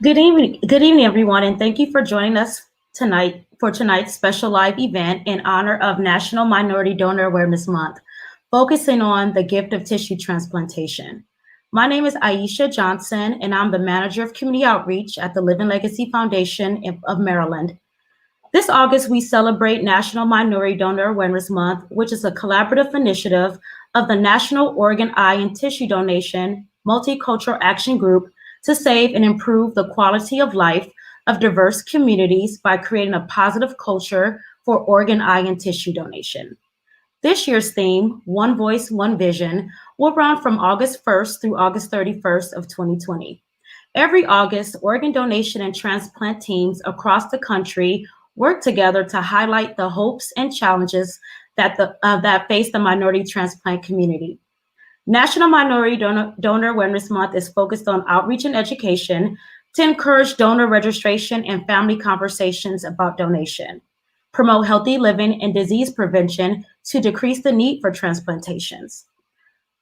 Good evening, everyone, and thank you for joining us tonight for tonight's special live event in honor of National Minority Donor Awareness Month, focusing on the gift of tissue transplantation. My name is Aisha Johnson, and I'm the Manager of Community Outreach at the Living Legacy Foundation of Maryland. This August, we celebrate National Minority Donor Awareness Month, which is a collaborative initiative of the National Organ, Eye, and Tissue Donation Multicultural Action Group to save and improve the quality of life of diverse communities by creating a positive culture for organ, eye, and tissue donation. This year's theme, One Voice, One Vision, will run from August 1st through August 31st of 2020. Every August, organ donation and transplant teams across the country work together to highlight the hopes and challenges that face the minority transplant community. National Minority Donor Awareness Month is focused on outreach and education to encourage donor registration and family conversations about donation, promote healthy living and disease prevention to decrease the need for transplantations.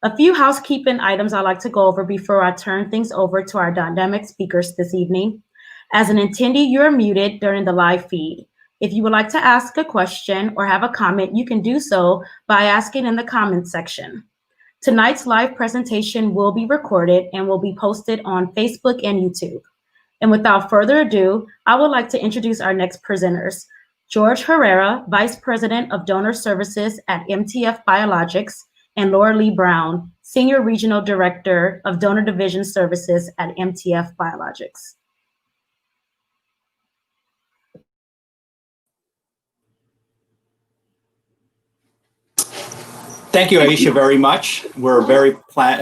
A few housekeeping items I'd like to go over before I turn things over to our dynamic speakers this evening. As an attendee, you're muted during the live feed. If you would like to ask a question or have a comment, you can do so by asking in the comments section. Tonight's live presentation will be recorded and will be posted on Facebook and YouTube. And without further ado, I would like to introduce our next presenters. George Herrera, Vice President of Donor Services at MTF Biologics, and Laura Lee Brown, Senior Regional Director of Donor Division Services at MTF Biologics. Thank you, Aisha, very much. We're very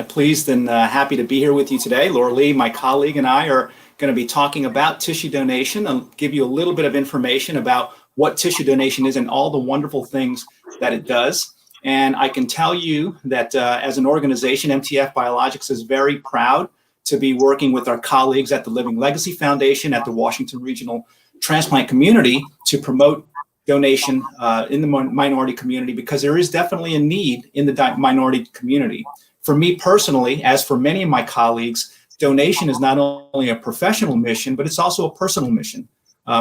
pleased and happy to be here with you today. Laura Lee, my colleague, and I are going to be talking about tissue donation and give you a little bit of information about what tissue donation is and all the wonderful things that it does. And I can tell you that as an organization, MTF Biologics is very proud to be working with our colleagues at the Living Legacy Foundation at the Washington Regional Transplant Community to promote donation in the minority community, because there is definitely a need in the minority community. For me personally, as for many of my colleagues, donation is not only a professional mission, but it's also a personal mission.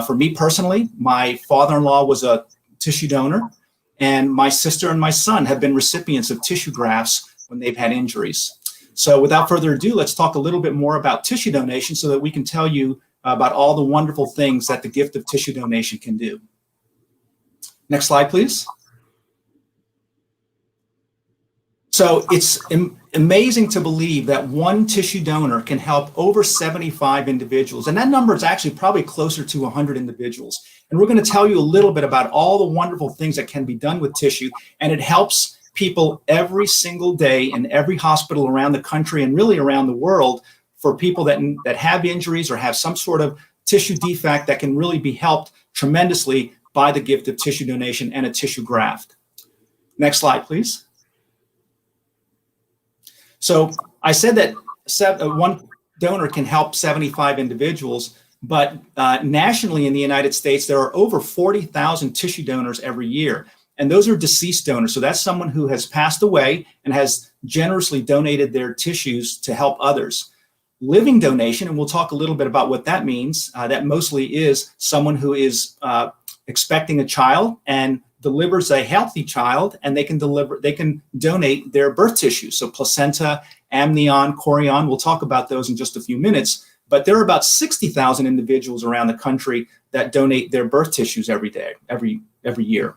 For me personally, my father-in-law was a tissue donor, and my sister and my son have been recipients of tissue grafts when they've had injuries. So without further ado, let's talk a little bit more about tissue donation so that we can tell you about all the wonderful things that the gift of tissue donation can do. Next slide, please. So it's amazing to believe that one tissue donor can help over 75 individuals. And that number is actually probably closer to 100 individuals. And we're going to tell you a little bit about all the wonderful things that can be done with tissue. And it helps people every single day in every hospital around the country and really around the world for people that have injuries or have some sort of tissue defect that can really be helped tremendously by the gift of tissue donation and a tissue graft. Next slide, please. So I said that one donor can help 75 individuals, but nationally in the United States, there are over 40,000 tissue donors every year. And those are deceased donors. So that's someone who has passed away and has generously donated their tissues to help others. Living donation, and we'll talk a little bit about what that means, that mostly is someone who is expecting a child and delivers a healthy child, and they can donate their birth tissue. So placenta, amnion, chorion, we'll talk about those in just a few minutes, but there are about 60,000 individuals around the country that donate their birth tissues every year.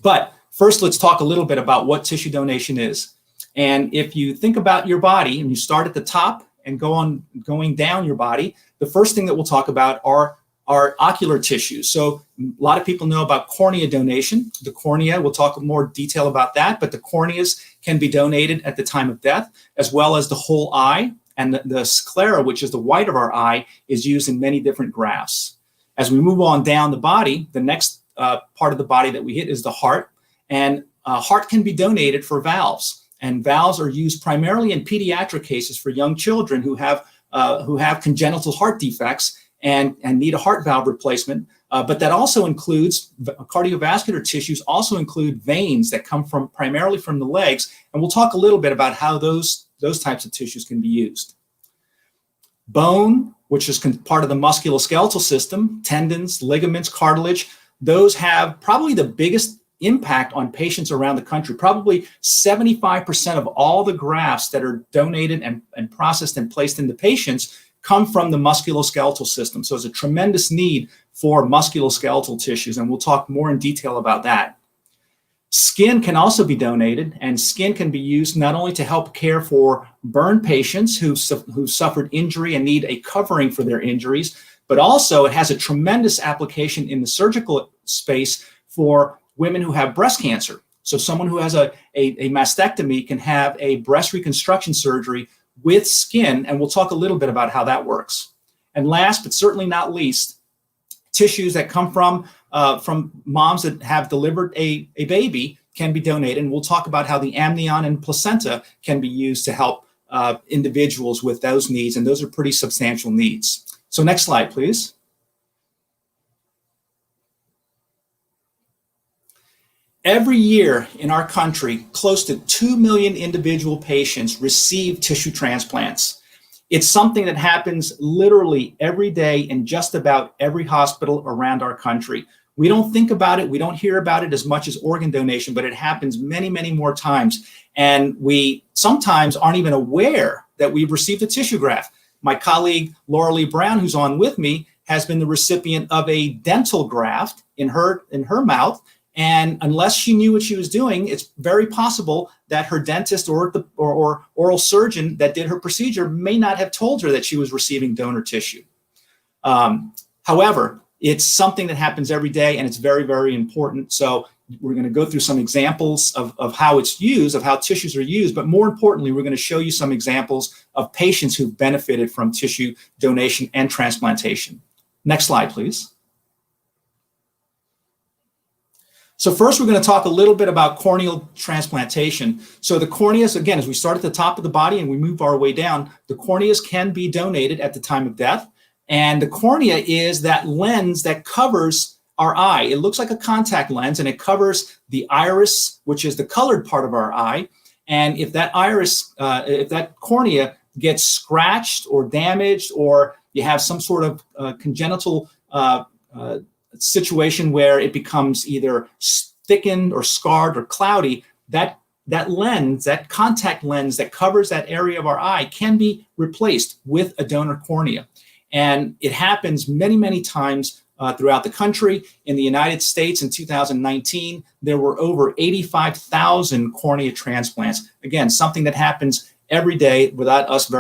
But first, let's talk a little bit about what tissue donation is. And if you think about your body and you start at the top and going down your body, the first thing that we'll talk about are ocular tissues. So a lot of people know about cornea donation. The cornea, we'll talk more detail about that, but the corneas can be donated at the time of death, as well as the whole eye. And the sclera, which is the white of our eye, is used in many different grafts. As we move on down the body, the next part of the body that we hit is the heart, and heart can be donated for valves, and valves are used primarily in pediatric cases for young children who have congenital heart defects and need a heart valve replacement. But that also includes cardiovascular tissues, also include veins that come primarily from the legs, and we'll talk a little bit about how those types of tissues can be used. Bone, which is part of the musculoskeletal system, tendons, ligaments, cartilage, those have probably the biggest impact on patients around the country. Probably 75% of all the grafts that are donated and processed and placed into patients come from the musculoskeletal system. So there's a tremendous need for musculoskeletal tissues, and we'll talk more in detail about that. Skin can also be donated, and skin can be used not only to help care for burn patients who've suffered injury and need a covering for their injuries, but also it has a tremendous application in the surgical space for women who have breast cancer. So someone who has a mastectomy can have a breast reconstruction surgery with skin, and we'll talk a little bit about how that works. And last, but certainly not least, tissues that come from moms that have delivered a baby can be donated, and we'll talk about how the amnion and placenta can be used to help individuals with those needs, and those are pretty substantial needs. So next slide, please. Every year in our country, close to 2 million individual patients receive tissue transplants. It's something that happens literally every day in just about every hospital around our country. We don't think about it, we don't hear about it as much as organ donation, but it happens many, many more times. And we sometimes aren't even aware that we've received a tissue graft. My colleague, Laura Lee Brown, who's on with me, has been the recipient of a dental graft in her mouth. And unless she knew what she was doing, it's very possible that her dentist or oral surgeon that did her procedure may not have told her that she was receiving donor tissue. However, it's something that happens every day, and it's very, very important. So we're going to go through some examples of how it's used, of how tissues are used, but more importantly, we're going to show you some examples of patients who've benefited from tissue donation and transplantation. Next slide, please. So first, we're going to talk a little bit about corneal transplantation. So the corneas, again, as we start at the top of the body and we move our way down, the corneas can be donated at the time of death. And the cornea is that lens that covers our eye. It looks like a contact lens, and it covers the iris, which is the colored part of our eye. And if that iris, if that cornea gets scratched or damaged, or you have some sort of congenital situation where it becomes either thickened or scarred or cloudy, that lens, that contact lens that covers that area of our eye, can be replaced with a donor cornea. And it happens many, many times throughout the country. In the United States in 2019, there were over 85,000 cornea transplants. Again, something that happens every day without us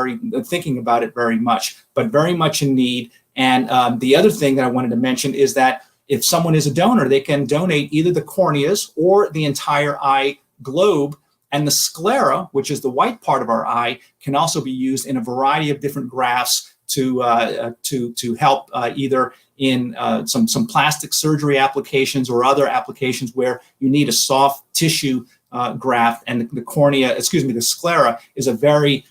thinking about it very much, but very much in need. And the other thing that I wanted to mention is that if someone is a donor, they can donate either the corneas or the entire eye globe. And the sclera, which is the white part of our eye, can also be used in a variety of different grafts to help either in some plastic surgery applications or other applications where you need a soft tissue graft. And the sclera is a very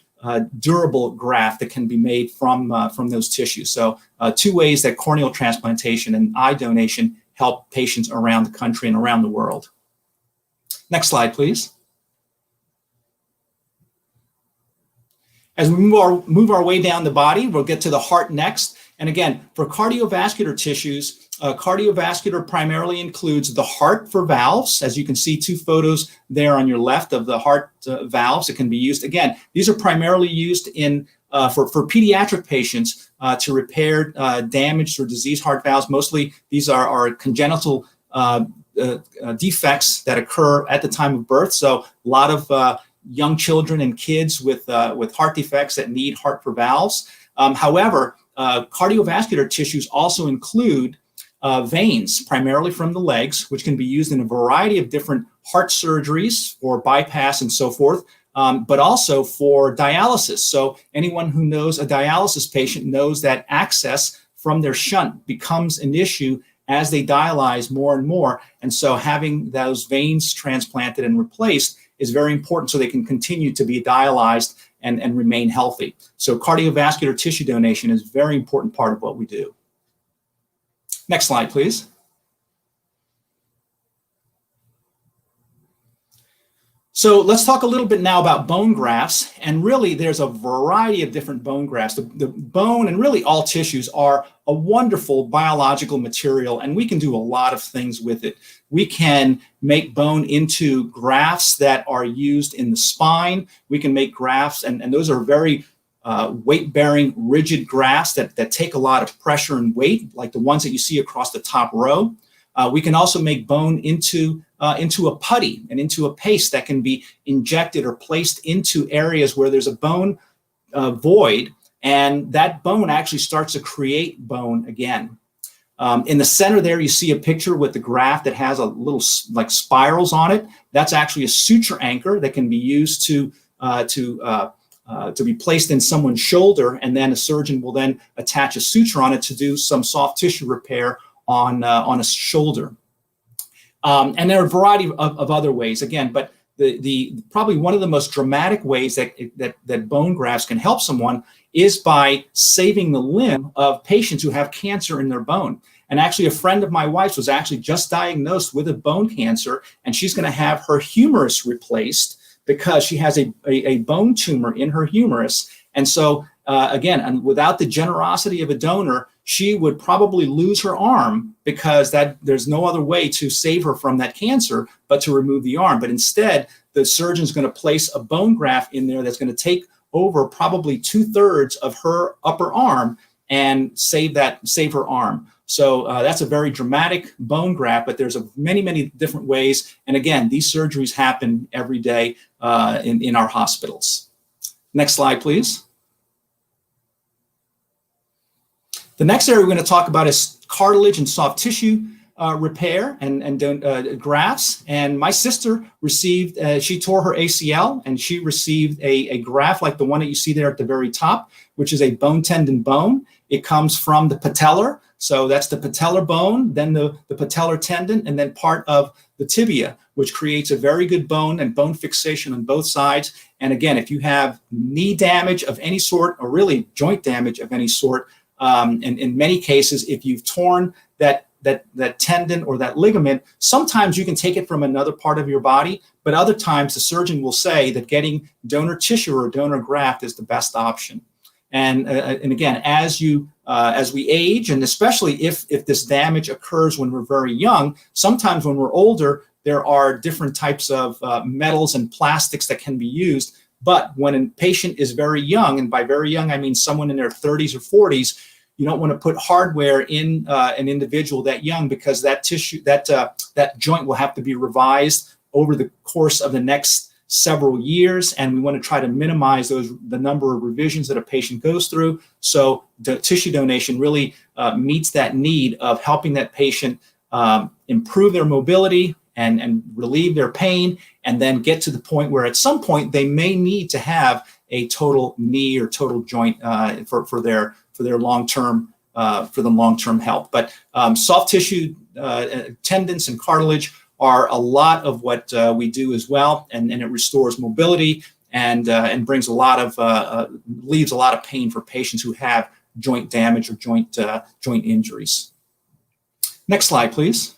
durable graft that can be made from those tissues. So two ways that corneal transplantation and eye donation help patients around the country and around the world. Next slide, please. As we move our way down the body, we'll get to the heart next. And again, for cardiovascular tissues, cardiovascular primarily includes the heart for valves. As you can see, two photos there on your left of the heart valves. It can be used. Again, these are primarily used in for pediatric patients to repair damaged or diseased heart valves. Mostly, these are congenital defects that occur at the time of birth. So a lot of young children and kids with heart defects that need heart for valves. However, cardiovascular tissues also include veins, primarily from the legs, which can be used in a variety of different heart surgeries or bypass and so forth, but also for dialysis. So anyone who knows a dialysis patient knows that access from their shunt becomes an issue as they dialyze more and more. And so having those veins transplanted and replaced is very important so they can continue to be dialyzed and remain healthy. So cardiovascular tissue donation is a very important part of what we do. Next slide, please. So let's talk a little bit now about bone grafts. And really, there's a variety of different bone grafts. The bone and really all tissues are a wonderful biological material, and we can do a lot of things with it. We can make bone into grafts that are used in the spine. We can make grafts, and those are very weight-bearing, rigid grafts that take a lot of pressure and weight, like the ones that you see across the top row. We can also make bone into a putty and into a paste that can be injected or placed into areas where there's a bone void, and that bone actually starts to create bone again. In the center there, you see a picture with the graft that has a little like spirals on it. That's actually a suture anchor that can be used to be placed in someone's shoulder, and then a surgeon will then attach a suture on it to do some soft tissue repair on a shoulder. And there are a variety of other ways, again, but the probably one of the most dramatic ways that bone grafts can help someone is by saving the limb of patients who have cancer in their bone. And actually, a friend of my wife's was actually just diagnosed with a bone cancer, and she's going to have her humerus replaced because she has a bone tumor in her humerus. And so, again, and without the generosity of a donor, she would probably lose her arm because there's no other way to save her from that cancer but to remove the arm. But instead, the surgeon's going to place a bone graft in there that's going to take over probably 2/3 of her upper arm and save her arm. So that's a very dramatic bone graft, but there's many, many different ways. And again, these surgeries happen every day in our hospitals. Next slide, please. The next area we're going to talk about is cartilage and soft tissue repair and grafts. And my sister received, she tore her ACL, and she received a graft like the one that you see there at the very top, which is a bone tendon bone. It comes from the patellar. So that's the patellar bone, then the patellar tendon, and then part of the tibia, which creates a very good bone and bone fixation on both sides. And again, if you have knee damage of any sort, or really joint damage of any sort, and in many cases, if you've torn that tendon or that ligament, sometimes you can take it from another part of your body, but other times the surgeon will say that getting donor tissue or donor graft is the best option. And again, as we age, and especially if this damage occurs when we're very young, sometimes when we're older, there are different types of metals and plastics that can be used. But when a patient is very young, and by very young I mean someone in their 30s or 40s, you don't want to put hardware in an individual that young, because that tissue, that joint will have to be revised over the course of the next several years, and we want to try to minimize the number of revisions that a patient goes through. So the tissue donation really meets that need of helping that patient improve their mobility and relieve their pain, and then get to the point where at some point they may need to have a total knee or total joint for their long-term health. But soft tissue, tendons and cartilage are a lot of what we do as well, and it restores mobility and brings a lot of leaves a lot of pain for patients who have joint damage or joint injuries. Next slide, please.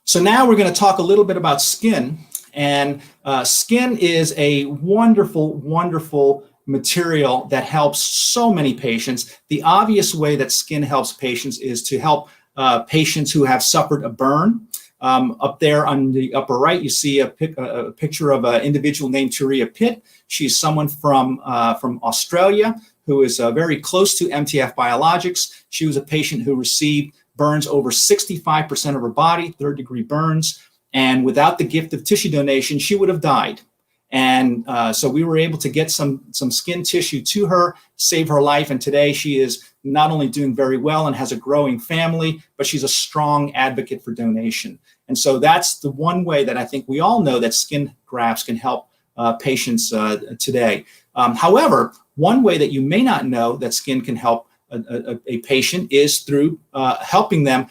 So now we're going to talk a little bit about skin, and skin is a wonderful, wonderful material that helps so many patients. The obvious way that skin helps patients is to help patients who have suffered a burn. Up there on the upper right, you see a picture of an individual named Turia Pitt. She's someone from Australia who is very close to MTF biologics. She was a patient who received burns over 65% of her body, third-degree burns, and without the gift of tissue donation, she would have died. And so we were able to get some skin tissue to her, save her life, and today she is not only doing very well and has a growing family, but she's a strong advocate for donation. And so that's the one way that I think we all know that skin grafts can help patients today. However, one way that you may not know that skin can help a patient is through helping them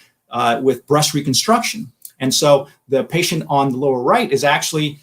with breast reconstruction. And so the patient on the lower right is actually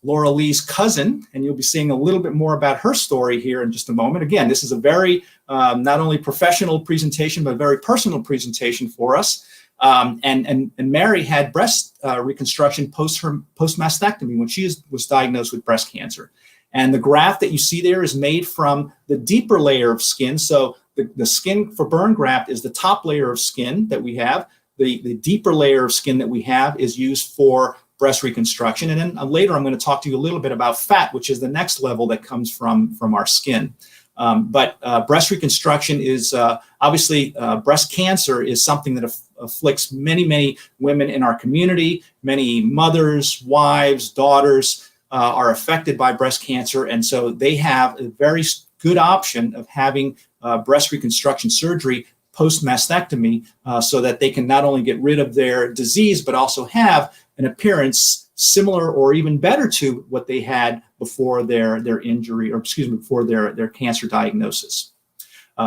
Laura Lee's cousin, and you'll be seeing a little bit more about her story here in just a moment. Again, this is a very not only professional presentation, but a very personal presentation for us. And Mary had breast reconstruction post mastectomy when she was diagnosed with breast cancer. And the graft that you see there is made from the deeper layer of skin. So the skin for burn graft is the top layer of skin that we have. The deeper layer of skin that we have is used for breast reconstruction. And then later I'm going to talk to you a little bit about fat, which is the next level that comes from our skin. But breast reconstruction is obviously breast cancer is something that afflicts many, many women in our community. Many mothers, wives, daughters are affected by breast cancer. And so they have a very good option of having breast reconstruction surgery post-mastectomy so that they can not only get rid of their disease, but also have an appearance similar or even better to what they had before their injury, or excuse me, before their cancer diagnosis.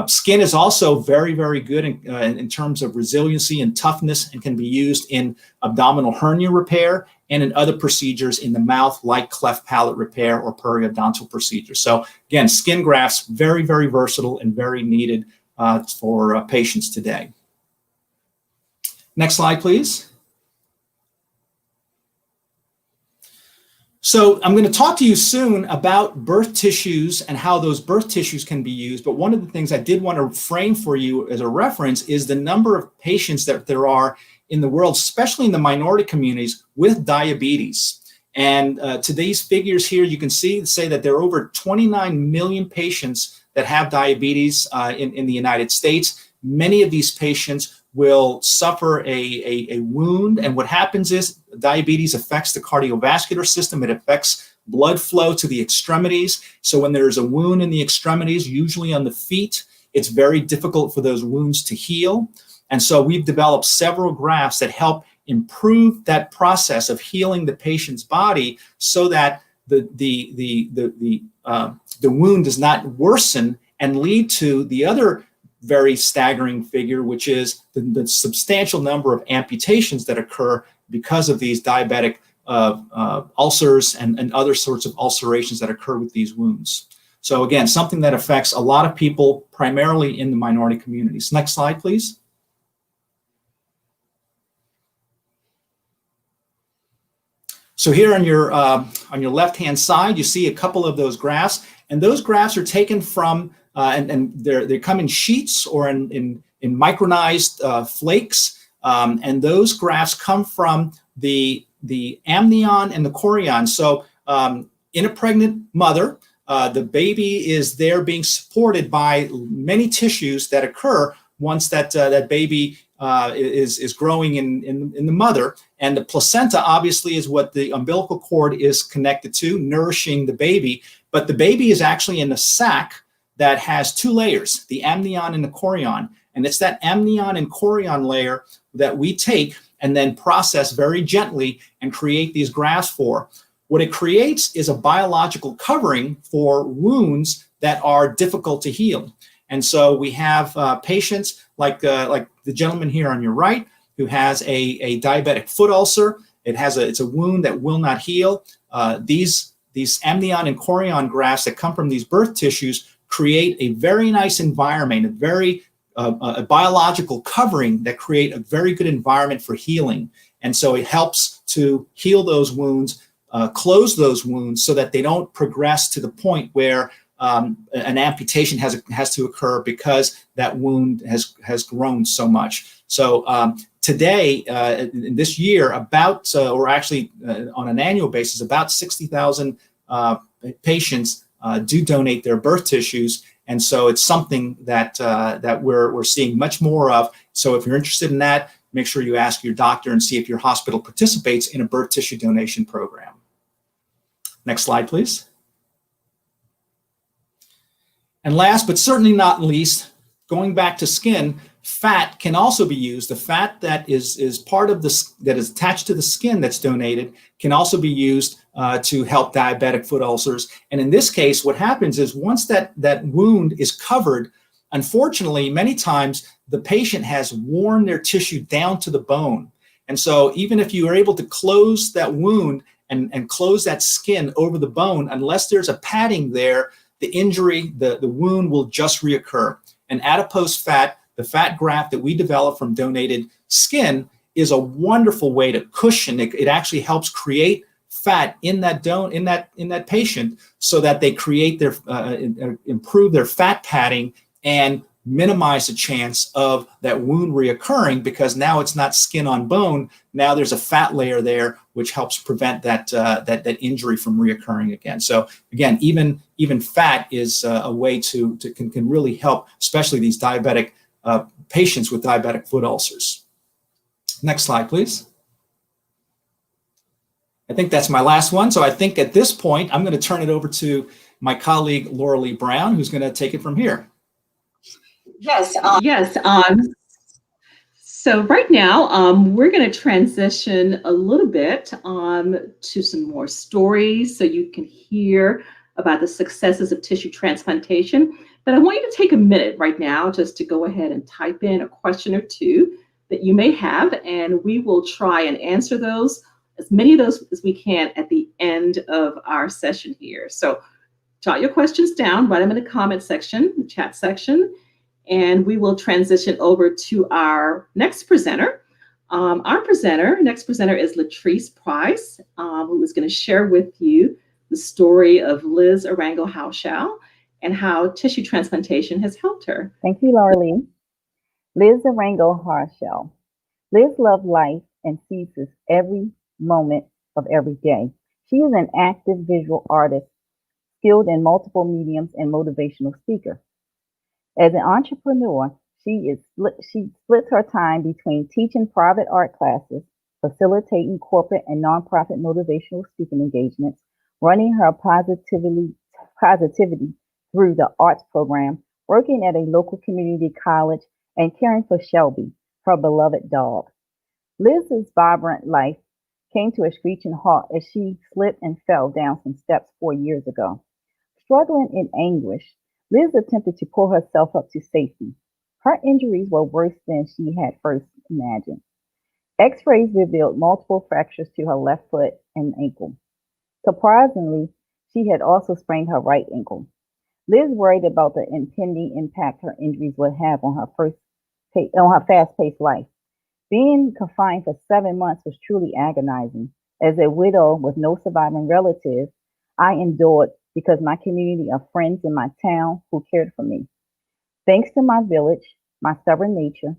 Skin is also very, very good in terms of resiliency and toughness, and can be used in abdominal hernia repair and in other procedures in the mouth, like cleft palate repair or periodontal procedures. So again, skin grafts, very, very versatile and very needed for patients today. Next slide, please. So I'm going to talk to you soon about birth tissues and how those birth tissues can be used. But one of the things I did want to frame for you as a reference is the number of patients that there are in the world, especially in the minority communities, with diabetes. And to these figures here, you can say that there are over 29 million patients that have diabetes in the United States. Many of these patients will suffer a wound, and what happens is diabetes affects the cardiovascular system. It affects blood flow to the extremities. So when there's a wound in the extremities, usually on the feet, it's very difficult for those wounds to heal. And so we've developed several grafts that help improve that process of healing the patient's body, so that the wound does not worsen and lead to the other very staggering figure, which is the substantial number of amputations that occur because of these diabetic ulcers and other sorts of ulcerations that occur with these wounds. So again, something that affects a lot of people, primarily in the minority communities. Next slide, please. So here on your left-hand side, you see a couple of those grafts. And those grafts are taken from, and they come in sheets or in micronized flakes. And those grafts come from the amnion and the chorion. So in a pregnant mother, the baby is there being supported by many tissues that occur once that baby is growing in the mother. And the placenta obviously is what the umbilical cord is connected to, nourishing the baby. But the baby is actually in a sac that has two layers, the amnion and the chorion. And it's that amnion and chorion layer that we take and then process very gently and create these grafts for. What it creates is a biological covering for wounds that are difficult to heal. And so we have patients like the gentleman here on your right who has a diabetic foot ulcer. It's a wound that will not heal. These amnion and chorion grafts that come from these birth tissues create a very nice environment, a biological covering that create a very good environment for healing. And so it helps to heal those wounds, close those wounds so that they don't progress to the point where an amputation has to occur because that wound has grown so much. So today, in this year, or actually on an annual basis, about 60,000 patients do donate their birth tissues. And so it's something that we're seeing much more of. So if you're interested in that, make sure you ask your doctor and see if your hospital participates in a birth tissue donation program. Next slide, please. And last, but certainly not least, going back to skin, fat can also be used. The fat that is part of that is attached to the skin that's donated can also be used to help diabetic foot ulcers. And in this case, what happens is once that wound is covered, unfortunately, many times the patient has worn their tissue down to the bone. And so even if you are able to close that wound and close that skin over the bone, unless there's a padding there, the injury, the wound will just reoccur. And adipose fat, the fat graft that we develop from donated skin, is a wonderful way to cushion. It actually helps create fat in that patient so that they create their improve their fat padding and minimize the chance of that wound reoccurring, because now it's not skin on bone. Now there's a fat layer there, which helps prevent that injury from reoccurring again. So again, even fat is a way can really help, especially these diabetic patients with diabetic foot ulcers. Next slide, please. I think that's my last one. So I think at this point, I'm going to turn it over to my colleague, Laura Lee Brown, who's going to take it from here. Yes. So right now, we're going to transition a little bit to some more stories so you can hear about the successes of tissue transplantation. But I want you to take a minute right now just to go ahead and type in a question or two that you may have, and we will try and answer those, as many of those as we can at the end of our session here. So jot your questions down, write them in the comment section, the chat section, and we will transition over to our next presenter. Next presenter is Latrice Price, who is going to share with you the story of Liz Arango-Hauschel and how tissue transplantation has helped her. Thank you, Laura Lee. Liz Arango-Hauschel. Liz loved life and seizes every moment of every day. She is an active visual artist, skilled in multiple mediums and motivational speaker. As an entrepreneur, she splits her time between teaching private art classes, facilitating corporate and nonprofit motivational speaking engagements, running her positivity through the arts program, working at a local community college, and caring for Shelby, her beloved dog. Liz's vibrant life came to a screeching halt as she slipped and fell down some steps 4 years ago. Struggling in anguish, Liz attempted to pull herself up to safety. Her injuries were worse than she had first imagined. X-rays revealed multiple fractures to her left foot and ankle. Surprisingly, she had also sprained her right ankle. Liz worried about the impending impact her injuries would have on her fast-paced life. Being confined for 7 months was truly agonizing. As a widow with no surviving relatives, I endured because my community of friends in my town who cared for me. Thanks to my village, my stubborn nature,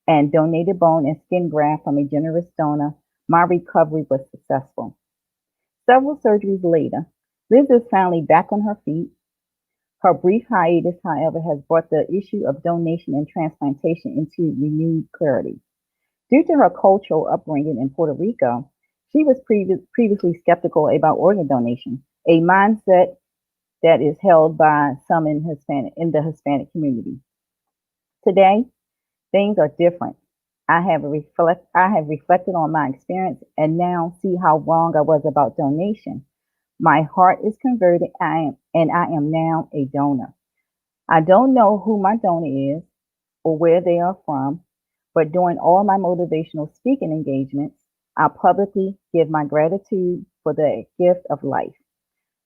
and donated bone and skin graft from a generous donor, my recovery was successful. Several surgeries later, Liz is finally back on her feet. Her brief hiatus, however, has brought the issue of donation and transplantation into renewed clarity. Due to her cultural upbringing in Puerto Rico, she was previously skeptical about organ donation, a mindset that is held by some in the Hispanic community. Today, things are different. I have reflected on my experience and now see how wrong I was about donation. My heart is converted, I am now a donor. I don't know who my donor is or where they are from, but during all my motivational speaking engagements, I publicly give my gratitude for the gift of life.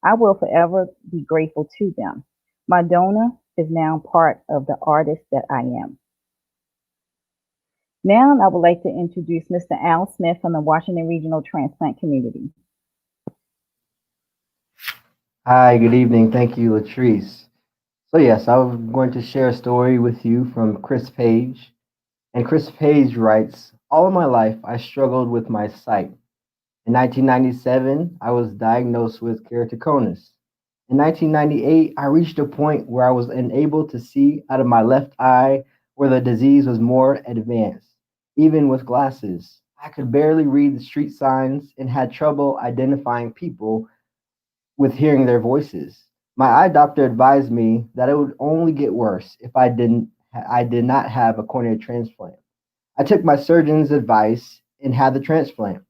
I will forever be grateful to them. My donor is now part of the artist that I am. Now I would like to introduce Mr. Al Smith from the Washington Regional Transplant Community. Hi, good evening. Thank you, Latrice. So yes, I'm going to share a story with you from Chris Page. And Chris Page writes, all of my life, I struggled with my sight. In 1997, I was diagnosed with keratoconus. In 1998, I reached a point where I was unable to see out of my left eye where the disease was more advanced. Even with glasses, I could barely read the street signs and had trouble identifying people with hearing their voices. My eye doctor advised me that it would only get worse if I did not have a corneal transplant. I took my surgeon's advice and had the transplant.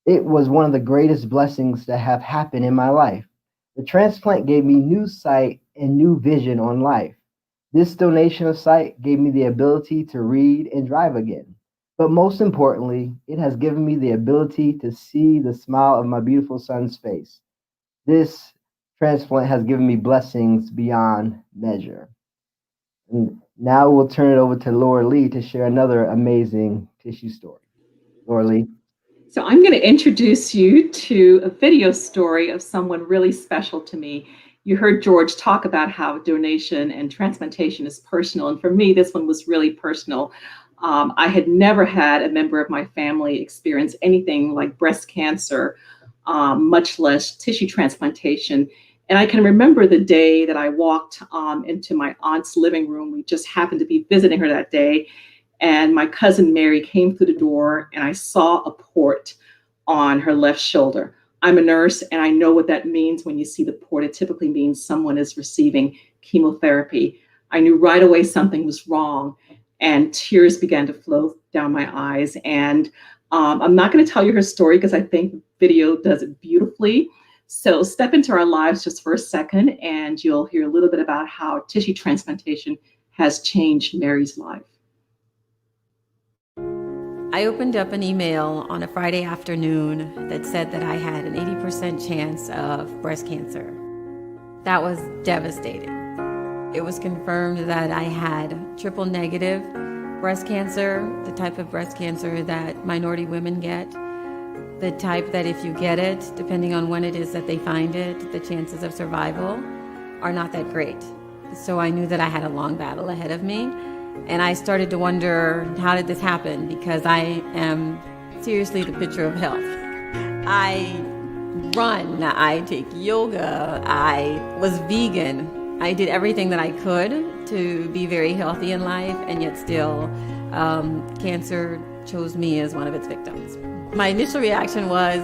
It was one of the greatest blessings that have happened in my life. The transplant gave me new sight and new vision on life. This donation of sight gave me the ability to read and drive again. But most importantly, it has given me the ability to see the smile of my beautiful son's face. This transplant has given me blessings beyond measure. And now we'll turn it over to Laura Lee to share another amazing tissue story. Laura Lee. So I'm going to introduce you to a video story of someone really special to me. You heard George talk about how donation and transplantation is personal. And for me, this one was really personal. I had never had a member of my family experience anything like breast cancer, much less tissue transplantation. And I can remember the day that I walked into my aunt's living room. We just happened to be visiting her that day. And my cousin Mary came through the door and I saw a port on her left shoulder. I'm a nurse and I know what that means when you see the port. It typically means someone is receiving chemotherapy. I knew right away something was wrong and tears began to flow down my eyes. And I'm not going to tell you her story because I think the video does it beautifully. So step into our lives just for a second and you'll hear a little bit about how tissue transplantation has changed Mary's life. I opened up an email on a Friday afternoon that said that I had an 80% chance of breast cancer. That was devastating. It was confirmed that I had triple negative breast cancer, the type of breast cancer that minority women get, the type that if you get it, depending on when it is that they find it, the chances of survival are not that great. So I knew that I had a long battle ahead of me. And I started to wonder, how did this happen? Because I am seriously the picture of health. I run, I take yoga, I was vegan. I did everything that I could to be very healthy in life, and yet still cancer chose me as one of its victims. My initial reaction was,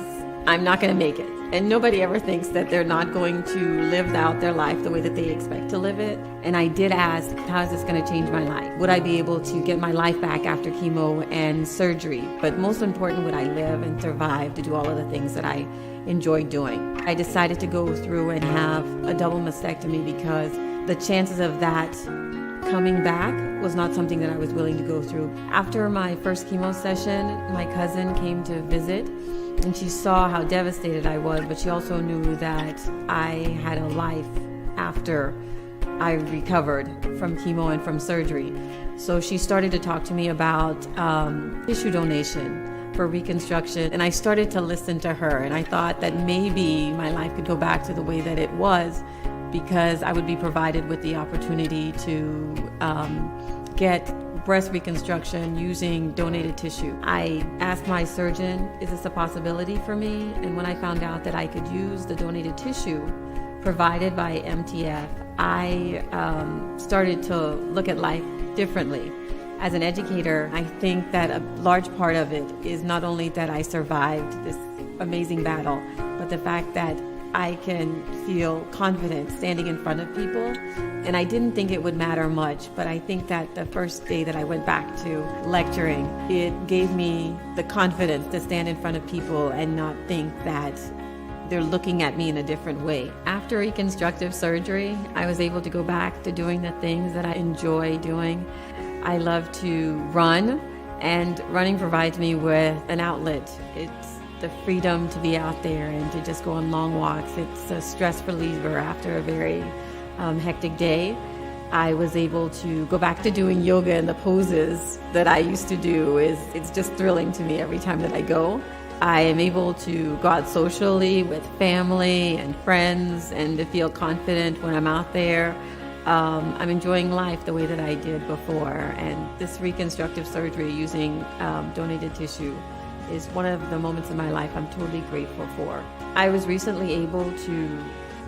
I'm not going to make it. And nobody ever thinks that they're not going to live out their life the way that they expect to live it. And I did ask, how is this going to change my life? Would I be able to get my life back after chemo and surgery? But most important, would I live and survive to do all of the things that I enjoy doing? I decided to go through and have a double mastectomy because the chances of that coming back was not something that I was willing to go through. After my first chemo session, my cousin came to visit. And she saw how devastated I was, but she also knew that I had a life after I recovered from chemo and from surgery. So she started to talk to me about tissue donation. for reconstruction, and I started to listen to her, and I thought that maybe my life could go back to the way that it was because I would be provided with the opportunity to get breast reconstruction using donated tissue. I asked my surgeon, is this a possibility for me? And when I found out that I could use the donated tissue provided by MTF, I started to look at life differently. As an educator, I think that a large part of it is not only that I survived this amazing battle, but the fact that I can feel confident standing in front of people. And I didn't think it would matter much, but I think that the first day that I went back to lecturing, it gave me the confidence to stand in front of people and not think that they're looking at me in a different way. After reconstructive surgery, I was able to go back to doing the things that I enjoy doing. I love to run, and running provides me with an outlet. It's the freedom to be out there and to just go on long walks. It's a stress reliever after a very hectic day. I was able to go back to doing yoga, and the poses that I used to do it's just thrilling to me every time that I go. I am able to go out socially with family and friends and to feel confident when I'm out there. I'm enjoying life the way that I did before, and this reconstructive surgery using donated tissue is one of the moments in my life I'm totally grateful for. I was recently able to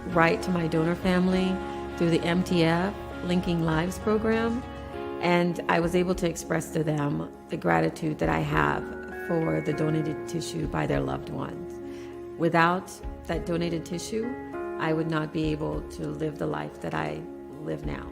write to my donor family through the MTF Linking Lives program, and I was able to express to them the gratitude that I have for the donated tissue by their loved ones. Without that donated tissue, I would not be able to live the life that I live now.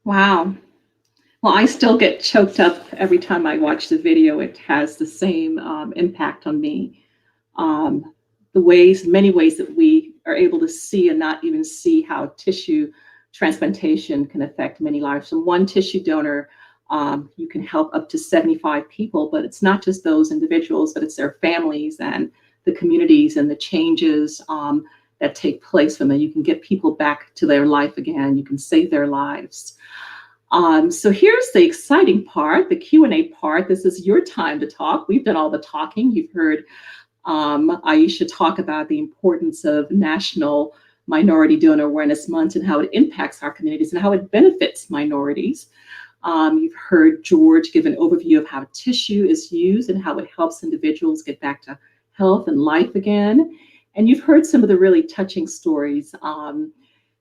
Wow. Well, I still get choked up every time I watch the video. It has the same impact on me. Many ways that we are able to see and not even see how tissue transplantation can affect many lives. From one tissue donor, you can help up to 75 people, but it's not just those individuals, but it's their families and the communities and the changes that take place from them. You can get people back to their life again. You can save their lives. So here's the exciting part, the Q&A part. This is your time to talk. We've done all the talking. You've heard Aisha talk about the importance of National Minority Donor Awareness Month and how it impacts our communities and how it benefits minorities. You've heard George give an overview of how tissue is used and how it helps individuals get back to health and life again. And you've heard some of the really touching stories.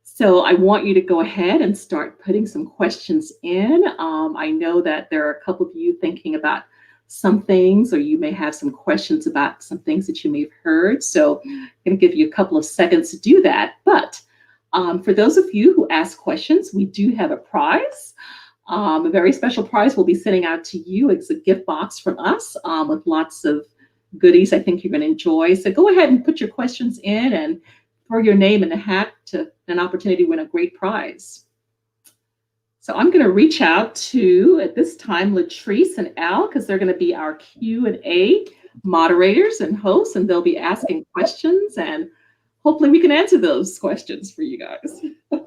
So I want you to go ahead and start putting some questions in. I know that there are a couple of you thinking about some things, or you may have some questions about some things that you may have heard. So I'm going to give you a couple of seconds to do that. But for those of you who ask questions, we do have a prize. A very special prize we'll be sending out to you. It's a gift box from us with lots of goodies I think you're going to enjoy. So go ahead and put your questions in and throw your name in the hat to an opportunity to win a great prize. So I'm going to reach out to, at this time, Latrice and Al, because they're going to be our Q&A moderators and hosts, and they'll be asking questions, and hopefully we can answer those questions for you guys.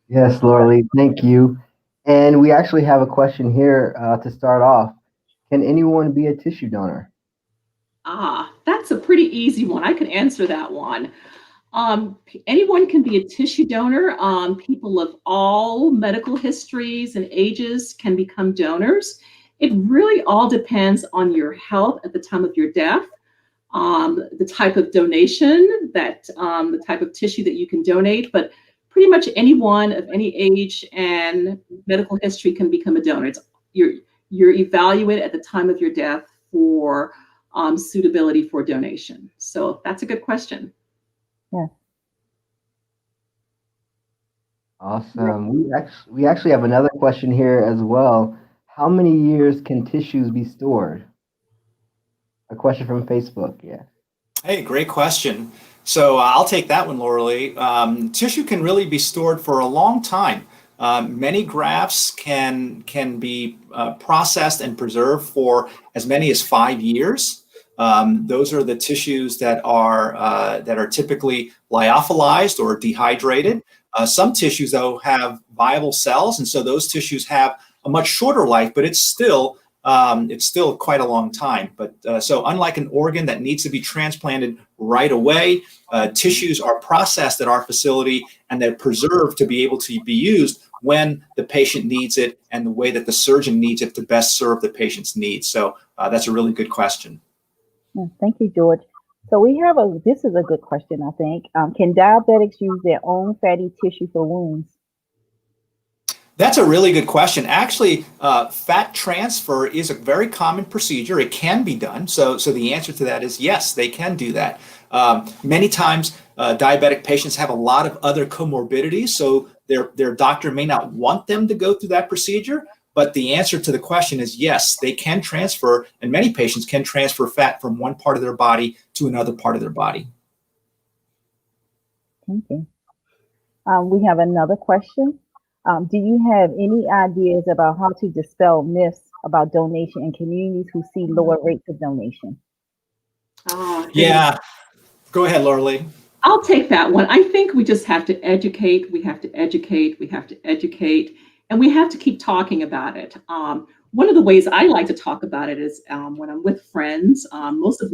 Yes, Laura Lee, thank you. And we actually have a question here to start off. Can anyone be a tissue donor? That's a pretty easy one. I can answer that one. Anyone can be a tissue donor. People of all medical histories and ages can become donors. It really all depends on your health at the time of your death, the type of donation, the type of tissue that you can donate, but pretty much anyone of any age and medical history can become a donor. You're evaluated at the time of your death for suitability for donation. So that's a good question. Yeah. Awesome. We actually have another question here as well. How many years can tissues be stored? A question from Facebook. Yeah. Hey, great question. So I'll take that one, Laura Lee. Tissue can really be stored for a long time. Many grafts can be processed and preserved for as many as 5 years. Those are the tissues that are typically lyophilized or dehydrated. Some tissues, though, have viable cells, and so those tissues have a much shorter life, but it's still quite a long time. But so unlike an organ that needs to be transplanted right away, tissues are processed at our facility and they're preserved to be able to be used when the patient needs it and the way that the surgeon needs it to best serve the patient's needs. So that's a really good question. Thank you, George. So this is a good question, I think. Can diabetics use their own fatty tissue for wounds? That's a really good question. Actually, fat transfer is a very common procedure. It can be done. So the answer to that is yes, they can do that. Many times, diabetic patients have a lot of other comorbidities, so their doctor may not want them to go through that procedure. But the answer to the question is yes, they can transfer, and many patients can transfer fat from one part of their body to another part of their body. Thank you. We have another question. Do you have any ideas about how to dispel myths about donation in communities who see lower rates of donation? Yeah, go ahead, Laura Lee. I'll take that one. I think we just have to educate. We have to educate. We have to educate. And we have to keep talking about it. One of the ways I like to talk about it is when I'm with friends. Most of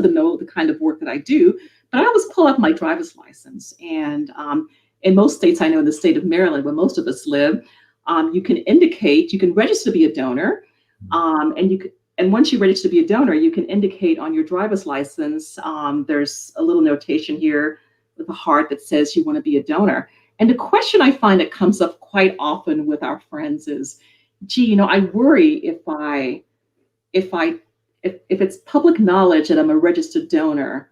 them know the kind of work that I do, but I always pull up my driver's license. And in most states, I know in the state of Maryland, where most of us live, you can register to be a donor, and once you register to be a donor, you can indicate on your driver's license. There's a little notation here with a heart that says you want to be a donor. And the question I find that comes up quite often with our friends is, gee, I worry if it's public knowledge that I'm a registered donor,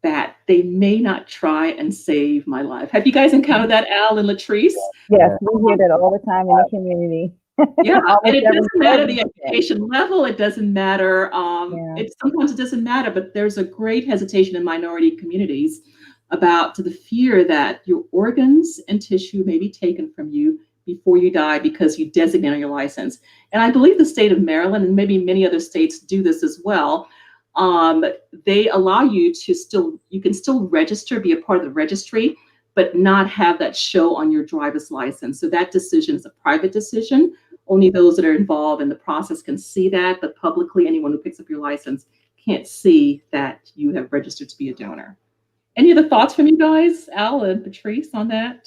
that they may not try and save my life. Have you guys encountered that, Al and Latrice? Yes, we hear that all the time in the community. Yeah, and it doesn't matter the education level. It doesn't matter. Sometimes it doesn't matter, but there's a great hesitation in minority communities about the fear that your organs and tissue may be taken from you before you die because you designate on your license. And I believe the state of Maryland, and maybe many other states do this as well. They allow you can still register, be a part of the registry, but not have that show on your driver's license. So that decision is a private decision. Only those that are involved in the process can see that, but publicly, anyone who picks up your license can't see that you have registered to be a donor. Any other thoughts from you guys, Al and Patrice, on that?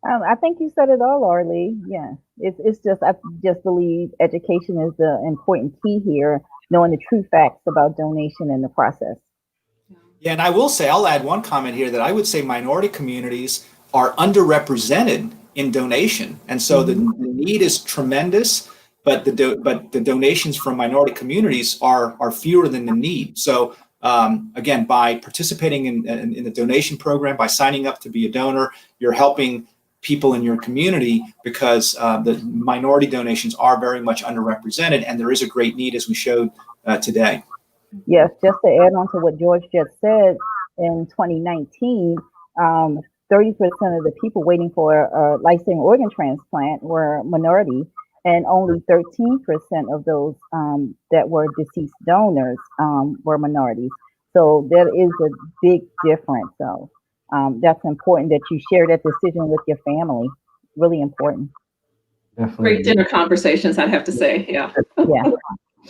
I think you said it all, Laura Lee. Yeah, I just believe education is the important key here, knowing the true facts about donation and the process. Yeah, and I will say, I'll add one comment here that I would say minority communities are underrepresented in donation, and so the need is tremendous, but the donations from minority communities are fewer than the need. So again, by participating in the donation program, by signing up to be a donor, you're helping people in your community because the minority donations are very much underrepresented, and there is a great need, as we showed today. Yes, just to add on to what George just said, in 2019, 30% of the people waiting for a life-saving organ transplant were minority, and only 13% of those that were deceased donors were minorities. So there is a big difference. So that's important that you share that decision with your family. Really important. Definitely. Great dinner conversations, I'd have to say. Yeah. Yeah.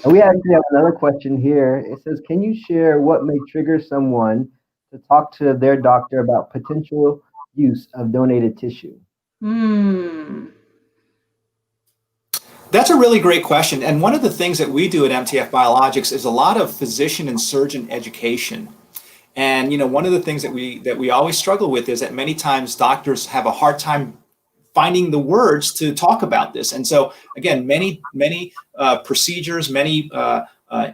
And we actually have another question here. It says, can you share what may trigger someone to talk to their doctor about potential use of donated tissue? That's a really great question. And one of the things that we do at MTF Biologics is a lot of physician and surgeon education. And one of the things that we always struggle with is that many times doctors have a hard time finding the words to talk about this. And so again, many procedures, many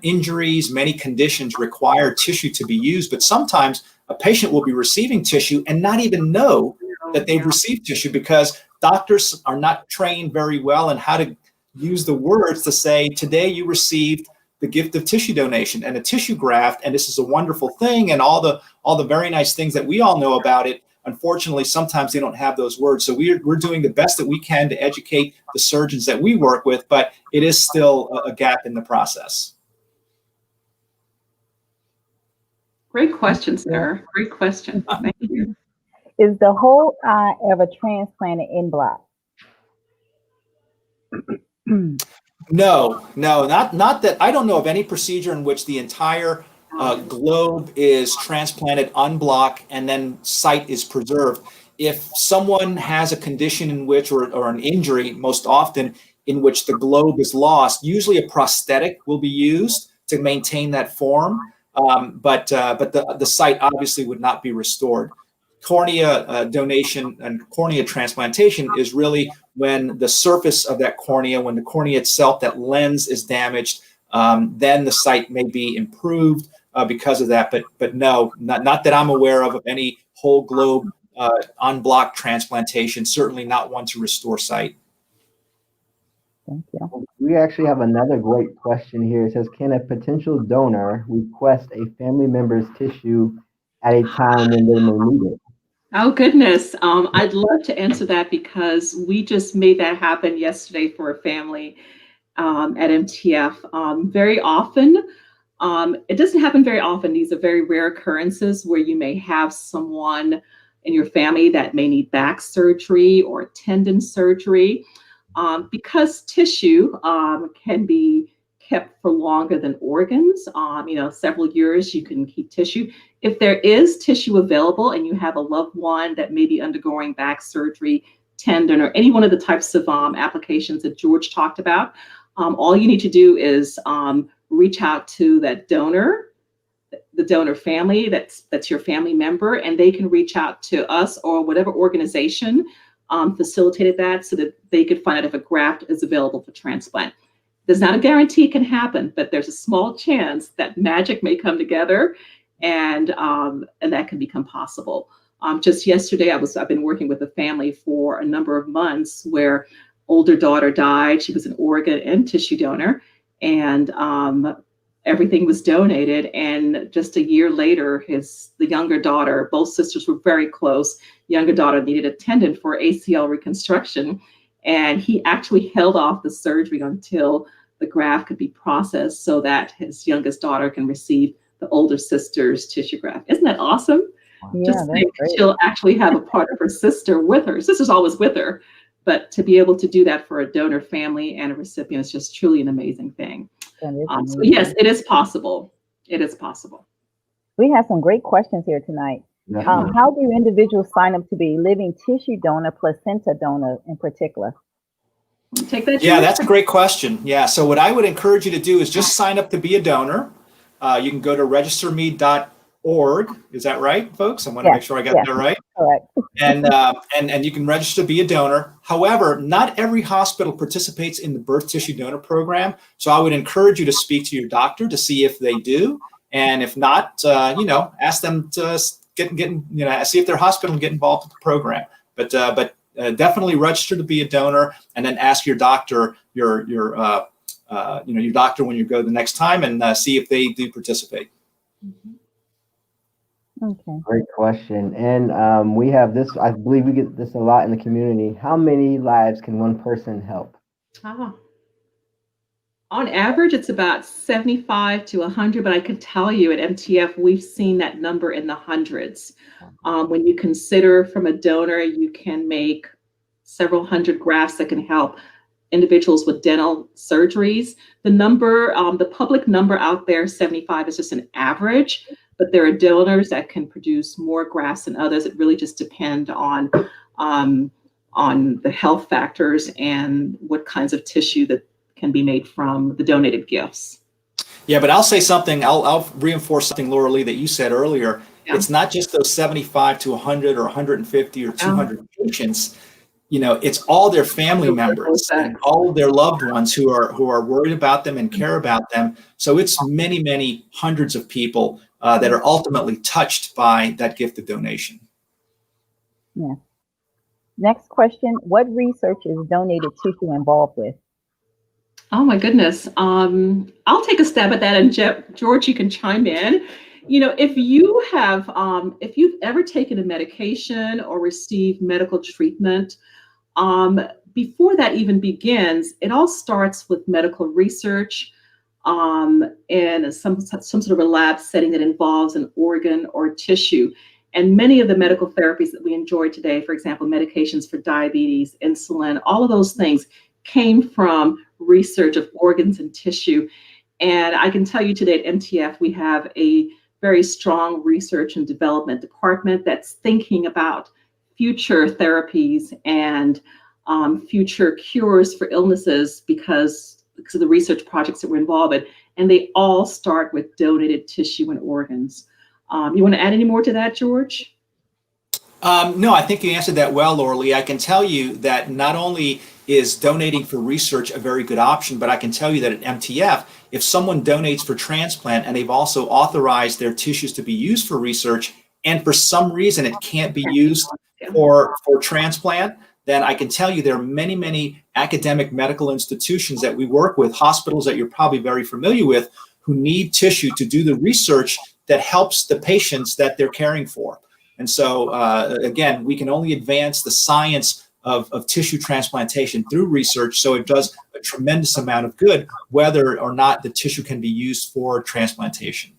injuries, many conditions require tissue to be used, but sometimes a patient will be receiving tissue and not even know that they've received tissue because doctors are not trained very well in how to use the words to say, today you received the gift of tissue donation and a tissue graft. And this is a wonderful thing, and all the very nice things that we all know about it. Unfortunately, sometimes they don't have those words. So we're doing the best that we can to educate the surgeons that we work with, but it is still a gap in the process. Great question, sir. Great question. Thank you. Is the whole eye ever transplanted in block? No, not that. I don't know of any procedure in which the entire globe is transplanted unblocked and then site is preserved. If someone has a condition in which, or an injury, most often in which the globe is lost, usually a prosthetic will be used to maintain that form. But the site obviously would not be restored. Cornea donation and cornea transplantation is really when the surface of that cornea, when the cornea itself, that lens is damaged, then the site may be improved because of that. But no, not that I'm aware of any whole globe unblocked transplantation, certainly not one to restore sight. Thank you. We actually have another great question here. It says, can a potential donor request a family member's tissue at a time when they may need it? Oh, goodness. I'd love to answer that because we just made that happen yesterday for a family at MTF. Very often, it doesn't happen very often. These are very rare occurrences where you may have someone in your family that may need back surgery or tendon surgery. Because tissue can be kept for longer than organs, several years you can keep tissue. If there is tissue available and you have a loved one that may be undergoing back surgery, tendon, or any one of the types of applications that George talked about, all you need to do is reach out to that donor, the donor family, that's your family member, and they can reach out to us or whatever organization facilitated that so that they could find out if a graft is available for transplant. There's not a guarantee it can happen, but there's a small chance that magic may come together and that can become possible. Just yesterday, I've been working with a family for a number of months where older daughter died. She was an organ and tissue donor, and everything was donated. And just a year later, the younger daughter, both sisters were very close. Younger daughter needed a tendon for ACL reconstruction, and he actually held off the surgery until the graft could be processed so that his youngest daughter can receive the older sister's tissue graft. Isn't that awesome? Yeah, Just think she'll actually have a part of her sister with her. Sister's always with her, but to be able to do that for a donor family and a recipient is just truly an amazing thing. So yes, it is possible. It is possible. We have some great questions here tonight. How do individuals sign up to be living tissue donor, placenta donor in particular? Take that. Yeah, that's a great question. Yeah, so what I would encourage you to do is just sign up to be a donor. You can go to registerme.org. Is that right, folks? I want to make sure I got that right. Correct. And you can register to be a donor. However, not every hospital participates in the birth tissue donor program. So I would encourage you to speak to your doctor to see if they do, and if not, ask them to see if their hospital can get involved with the program. But definitely register to be a donor, and then ask your doctor, your doctor when you go the next time, and see if they do participate. Okay. Great question. And we have this, I believe we get this a lot in the community. How many lives can one person help? On average, it's about 75 to 100, but I could tell you at MTF, we've seen that number in the hundreds. When you consider from a donor, you can make several hundred grafts that can help individuals with dental surgeries. The number, the public number out there, 75 is just an average, but there are donors that can produce more grafts than others. It really just depends on the health factors and what kinds of tissue that can be made from the donated gifts. Yeah, but I'll say something, I'll reinforce something, Laura Lee, that you said earlier. Yeah. It's not just those 75 to 100 or 150 or 200 patients. It's all their family members and all of their loved ones who are worried about them and care about them. So it's many, many hundreds of people that are ultimately touched by that gift of donation. Yeah. Next question: what research is donated tissue involved with? Oh my goodness. I'll take a stab at that, and George, you can chime in. You know, if you've ever taken a medication or received medical treatment, um, before that even begins, it all starts with medical research, in some sort of a lab setting that involves an organ or tissue. And many of the medical therapies that we enjoy today, for example, medications for diabetes, insulin, all of those things came from research of organs and tissue. And I can tell you today at MTF, we have a very strong research and development department that's thinking about future therapies and future cures for illnesses because of the research projects that we're involved in. And they all start with donated tissue and organs. You want to add any more to that, George? No, I think you answered that well, Laura. I can tell you that not only is donating for research a very good option, but I can tell you that at MTF, if someone donates for transplant and they've also authorized their tissues to be used for research, and for some reason it can't be used for transplant, then I can tell you there are many, many academic medical institutions that we work with, hospitals that you're probably very familiar with, who need tissue to do the research that helps the patients that they're caring for. And so, again, we can only advance the science of tissue transplantation through research. So it does a tremendous amount of good, whether or not the tissue can be used for transplantation.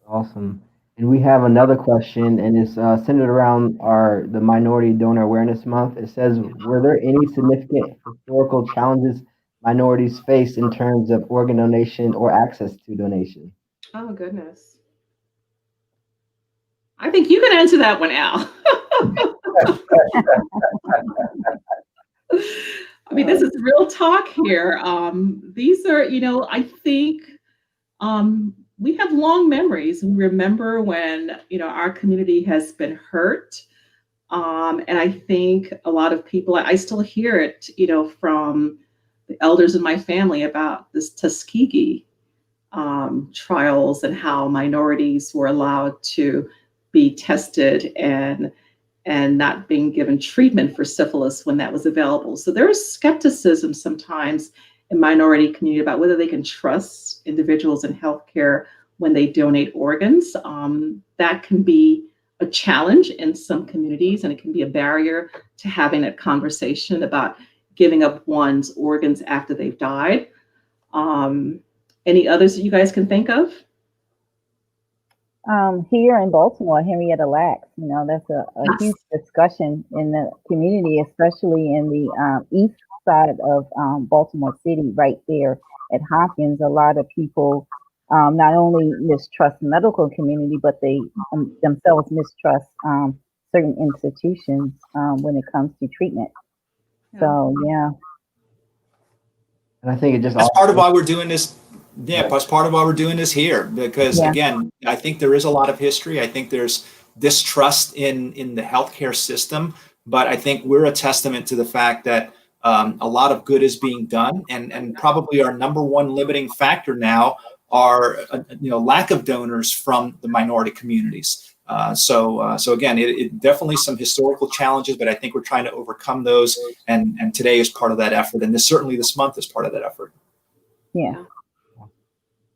Awesome. And we have another question, and it's centered around the Minority Donor Awareness Month. It says, were there any significant historical challenges minorities face in terms of organ donation or access to donation? Oh, goodness. I think you can answer that one, Al. I mean, this is real talk here. These are, I think we have long memories. We remember when, our community has been hurt. And I think a lot of people, I still hear it, from the elders in my family about this Tuskegee trials and how minorities were allowed to be tested and not being given treatment for syphilis when that was available. So there's skepticism sometimes in minority community about whether they can trust individuals in healthcare when they donate organs. That can be a challenge in some communities, and it can be a barrier to having a conversation about giving up one's organs after they've died. Any others that you guys can think of? Here in Baltimore, Henrietta Lacks, that's a huge discussion in the community, especially in the east side of Baltimore City, right there at Hopkins. A lot of people not only mistrust the medical community, but they themselves mistrust certain institutions when it comes to treatment. Yeah. So, yeah. And I think it just that's part of why we're doing this. Yeah, that's part of why we're doing this here, because again, I think there is a lot of history. I think there's distrust in the healthcare system, but I think we're a testament to the fact that a lot of good is being done, and probably our number one limiting factor now are lack of donors from the minority communities. So again, it definitely some historical challenges, but I think we're trying to overcome those, and today is part of that effort, and certainly this month is part of that effort. Yeah.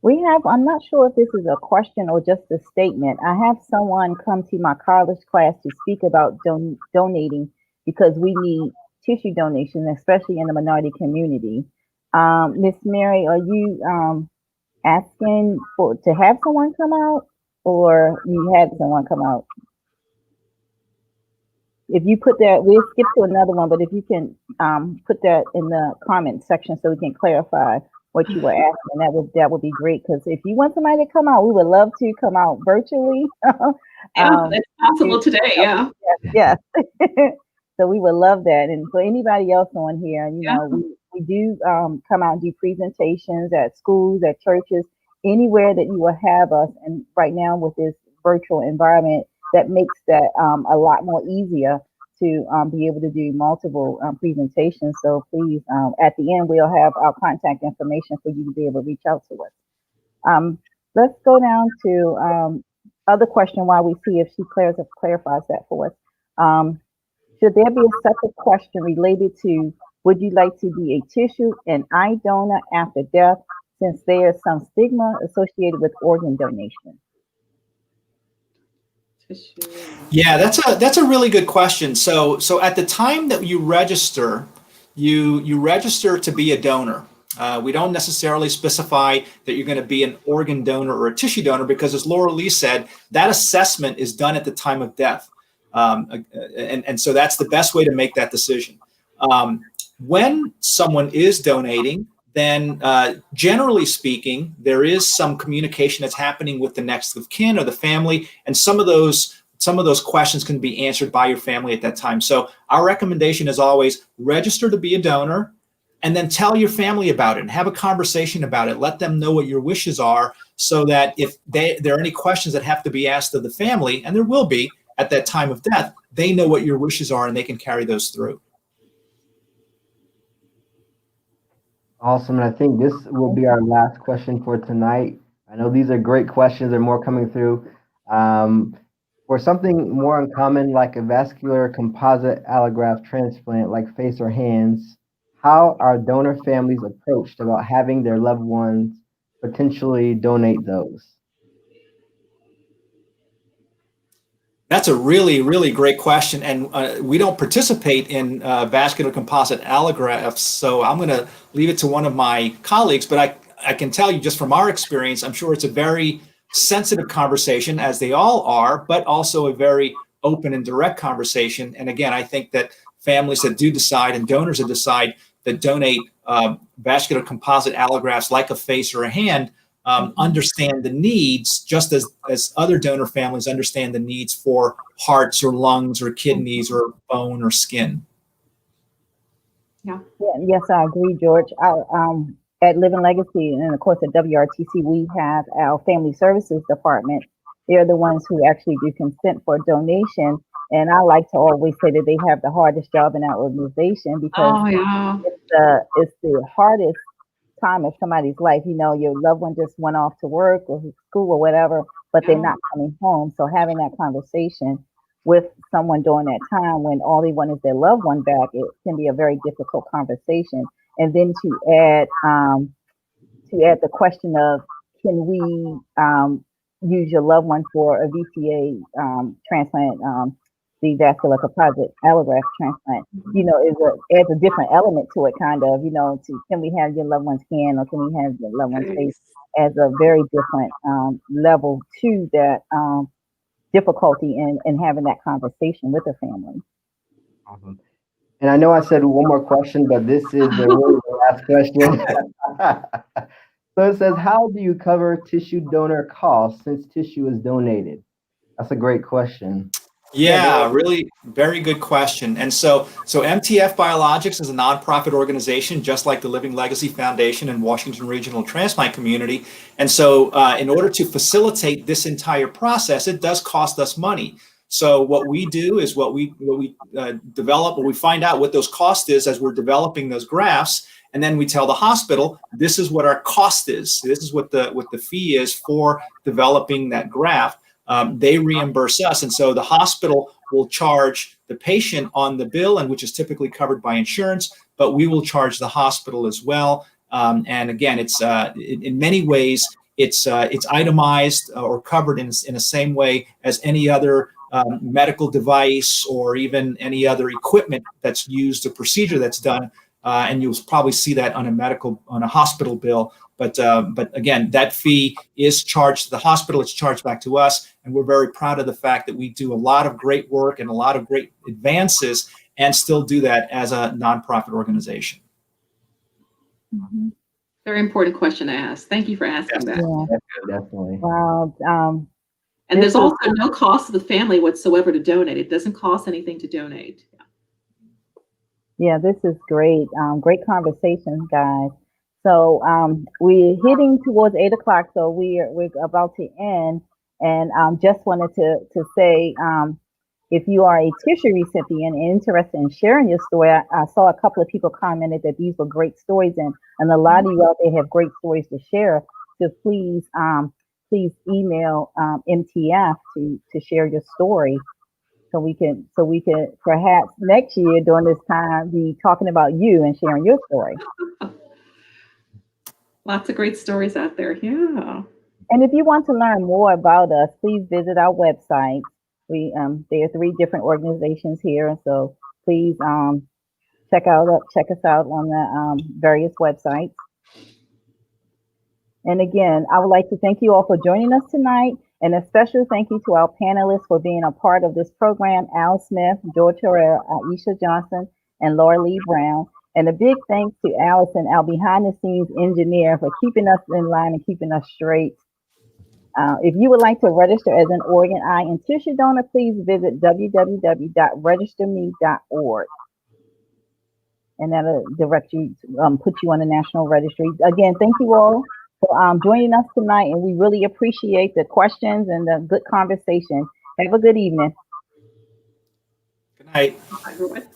We have, I'm not sure if this is a question or just a statement. I have someone come to my college class to speak about donating because we need tissue donation, especially in the minority community. Miss Mary, are you asking to have someone come out, or you had someone come out? If you put that, we'll skip to another one, but if you can put that in the comment section so we can clarify what you were asking, that would be great. Because if you want somebody to come out, we would love to come out virtually. Yeah, that's possible today. Yeah. Yes. So we would love that. And for anybody else on here, we do come out and do presentations at schools, at churches, anywhere that you will have us. And right now with this virtual environment, that makes that a lot more easier to be able to do multiple presentations. So please, at the end, we'll have our contact information for you to be able to reach out to us. Let's go down to other question while we see if she clarifies that for us. Should there be a separate question related to Would you like to be a tissue and eye donor after death, since there is some stigma associated with organ donation? Yeah, that's a really good question. So at the time that you register, you register to be a donor. We don't necessarily specify that you're going to be an organ donor or a tissue donor, because, as Laura Lee said, that assessment is done at the time of death, and so that's the best way to make that decision. When someone is donating, then generally speaking, there is some communication that's happening with the next of kin or the family, and some of those questions can be answered by your family at that time. So our recommendation is always register to be a donor, and then tell your family about it and have a conversation about it. Let them know what your wishes are, so that if there are any questions that have to be asked of the family, and there will be at that time of death, they know what your wishes are and they can carry those through. Awesome. And I think this will be our last question for tonight. I know these are great questions. There are more coming through. For something more uncommon like a vascular composite allograft transplant, like face or hands, how are donor families approached about having their loved ones potentially donate those? That's a really, really great question. And we don't participate in vascular composite allografts, so I'm going to leave it to one of my colleagues. But I can tell you, just from our experience, I'm sure it's a very sensitive conversation, as they all are, but also a very open and direct conversation. And again, I think that families that do decide, and donors that decide, that donate vascular composite allografts like a face or a hand, understand the needs, just as other donor families understand the needs for hearts or lungs or kidneys or bone or skin. Yeah. Yes, I agree, George. At Living Legacy, and of course at WRTC, we have our Family Services Department. They're the ones who actually do consent for donation. And I like to always say that they have the hardest job in our organization, because it's the hardest time of somebody's life. You know, your loved one just went off to work or school or whatever, but they're not coming home. So having that conversation with someone during that time, when all they want is their loved one back, it can be a very difficult conversation. And then to add the question of, can we use your loved one for a VCA transplant, the vascular composite allograft transplant, you know, adds a different element to it, kind of, you know, to, can we have your loved one's hand, or can we have your loved one's face, as a very different level to that difficulty in having that conversation with the family. Awesome. And I know I said one more question, but this is the last question. So it says, how do you cover tissue donor costs since tissue is donated? That's a great question. Yeah, really very good question. And so MTF Biologics is a nonprofit organization, just like the Living Legacy Foundation and Washington Regional Transplant Community. And so in order to facilitate this entire process, it does cost us money. So what we do is we develop, or we find out what those costs is as we're developing those grafts, and then we tell the hospital, this is what our cost is. This is what the fee is for developing that graft. They reimburse us, and so the hospital will charge the patient on the bill, and which is typically covered by insurance, but we will charge the hospital as well. And again, it's in many ways it's itemized or covered in the same way as any other medical device, or even any other equipment that's used, a procedure that's done, and you'll probably see that on a hospital bill. But again, that fee is charged to the hospital. It's charged back to us, and we're very proud of the fact that we do a lot of great work and a lot of great advances, and still do that as a nonprofit organization. Mm-hmm. Very important question to ask. Thank you for asking that. Yeah. Definitely. Wow. And there's also no cost to the family whatsoever to donate. It doesn't cost anything to donate. Yeah, this is great. Great conversation, guys. So we're hitting towards 8 o'clock, so we're about to end. And just wanted to say, if you are a tissue recipient and interested in sharing your story, I saw a couple of people commented that these were great stories, and a lot of you out there have great stories to share. So please email MTF to share your story. so we can perhaps next year during this time be talking about you and sharing your story. Lots of great stories out there. Yeah. And if you want to learn more about us, please visit our website. We there are 3 different organizations here, and so please check us out on the various websites. And again, I would like to thank you all for joining us tonight, and a special thank you to our panelists for being a part of this program: Al Smith, George Herrera, Aisha Johnson, and Laura Lee Brown. And a big thanks to Allison, our behind-the-scenes engineer, for keeping us in line and keeping us straight. If you would like to register as an organ, eye, and tissue donor, please visit www.registerme.org. And that'll direct you, put you on the national registry. Again, thank you all for joining us tonight, and we really appreciate the questions and the good conversation. Have a good evening. Good night. Bye, everyone.